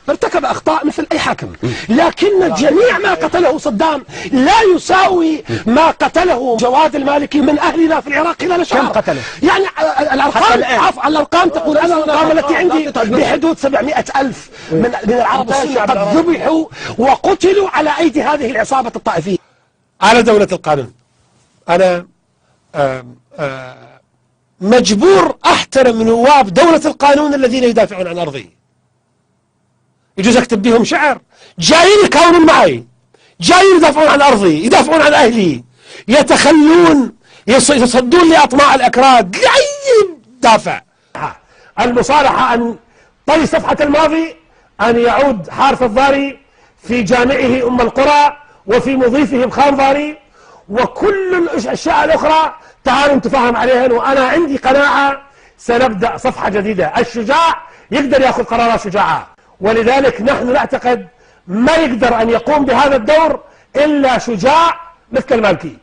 ارتكب أخطاء مثل أي حاكم، لكن جميع ما قتله صدام لا يساوي ما قتله جواد المالكي من أهلنا في العراق خلال شهر. كم قتله؟ يعني الأرقام تقول، أنا الأرقام التي عندي بحدود 700,000 من العرب السنة قد ذبحوا وقتلوا على أيدي هذه العصابة الطائفية. على دولة القانون أنا مجبور أحترم نواب دولة القانون الذين يدافعون عن أرضي. يجوز أكتب بهم شعر، جايين يكونون معي، جايين يدافعون عن أرضي، يدافعون عن أهلي، يتخلون يصدون لأطماع الأكراد لأي دافع. المصالحة أن طي صفحة الماضي، أن يعود حارث الضاري في جامعه أم القرى وفي مضيفه بخانضاري، وكل الأشياء الأخرى تعالوا نتفاهم عليها. وأنا عندي قناعة سنبدأ صفحة جديدة. الشجاع يقدر يأخذ قرارات شجاعة، ولذلك نحن نعتقد ما يقدر أن يقوم بهذا الدور إلا شجاع مثل المالكي.